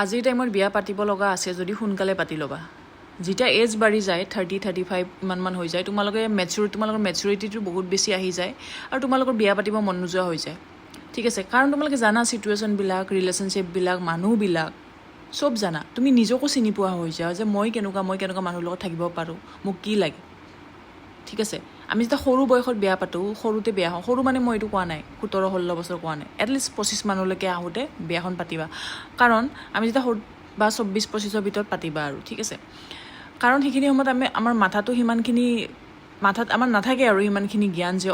আজিৰ টাইমত বিয়া পাতিব লগা আছে যদি সোনকালে পাতি ল'বা যেতিয়া এজ বাঢ়ি যায় 30-35 ইমান হৈ যায় তোমালোকৰ মেচুৰিটিটো বহুত বেছি আহি যায় আৰু তোমালোকৰ বিয়া পাতিব মন নোযোৱা হৈ যায় ঠিক আছে কাৰণ তোমালোকে জানা চিটুৱেশ্যনবিলাক ৰিলেশ্যনশ্বিপবিলাক মানুহবিলাক সব জানা তুমি নিজকো চিনি পোৱা হৈ যায় যে মই কেনেকুৱা মানুহৰ লগত থাকিব পাৰোঁ মোক কি লাগে ঠিক আছে আমি যেতিয়া সৰু বয়সত বিয়া পাতোঁ সৰুতে বিয়া হওঁ সৰু মানে মই এইটো কোৱা নাই 17-16 বছৰ কোৱা নাই এটলিষ্ট 25 মানলৈকে আহোঁতে বিয়াখন পাতিবা কাৰণ আমি যেতিয়া বা 24-25ৰ ভিতৰত পাতিবা আৰু ঠিক আছে কাৰণ সেইখিনি সময়ত আমাৰ মাথাটো মাথাত আমাৰ নাথাকে আৰু সিমানখিনি জ্ঞান যে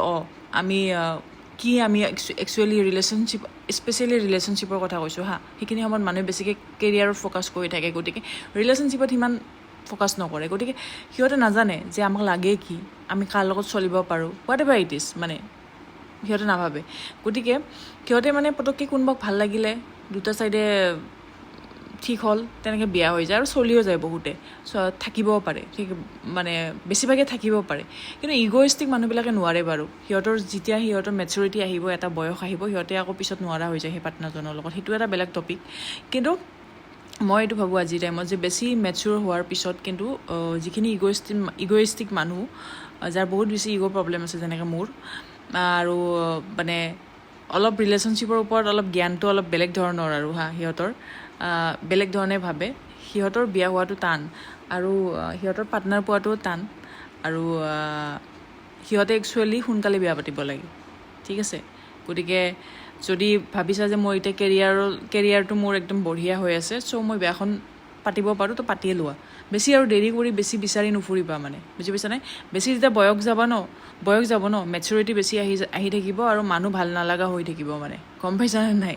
আমি একচুৱেলি স্পেচিয়েলি ৰিলেশ্যনশ্বিপৰ কথা কৈছোঁ সেইখিনি সময়ত মানুহে বেছিকৈ কেৰিয়াৰত ফ'কাছ কৰি থাকে গতিকে ৰিলেশ্যনশ্বিপত সিমান ফ'কাছ নকৰে গতিকে সিহঁতে নাজানে যে আমাক লাগে কি আমি কাৰ লগত চলিব পাৰোঁ হোৱাট এভাৰ ইট ইজ মানে সিহঁতে নাভাবে গতিকে সিহঁতে মানে পটককৈ কোনোবাক ভাল লাগিলে দুটা চাইডে ঠিক হ'ল তেনেকৈ বিয়া হৈ যায় আৰু চলিও যায় বহুতে থাকিবও পাৰে ঠিক মানে বেছিভাগে থাকিব পাৰে কিন্তু ইগ'ইষ্টিক মানুহবিলাকে নোৱাৰে বাৰু যেতিয়া সিহঁতৰ মেচুৰিটি আহিব এটা বয়স আহিব সিহঁতে আকৌ পিছত নোৱাৰা হৈ যায় সেই পাৰ্টনাৰজনৰ লগত সেইটো এটা বেলেগ টপিক কিন্তু মই এইটো ভাবোঁ আজিৰ টাইমত যে বেছি মেচুৰ হোৱাৰ পিছত কিন্তু যিখিনি ইগ'ইষ্টিক মানুহ যাৰ বহুত বেছি ইগ' প্ৰব্লেম আছে যেনেকৈ মোৰ আৰু মানে অলপ ৰিলেশ্যনশ্বিপৰ ওপৰত অলপ জ্ঞানটো অলপ বেলেগ ধৰণৰ আৰু সিহঁতৰ বেলেগ ধৰণে ভাবে সিহঁতৰ বিয়া হোৱাটো টান আৰু সিহঁতৰ পাৰ্টনাৰ পোৱাটোও টান আৰু সিহঁতে একচুৱেলি সোনকালে বিয়া পাতিব লাগে ঠিক আছে গতিকে যদি ভাবিছা যে মই এতিয়া কেৰিয়াৰটো মোৰ একদম বঢ়িয়া হৈ আছে মই বিয়াখন পাতিব পাৰোঁ তো পাতিয়ে লোৱা বেছি আৰু দেৰি কৰি বেছি বিচাৰি নুফুৰিবা মানে বুজি পাইছা নাই বেছি যেতিয়া বয়স যাব ন মেচুৰিটি বেছি আহি থাকিব আৰু মানুহ ভাল নালাগা হৈ থাকিব মানে গম পাইছা নে নাই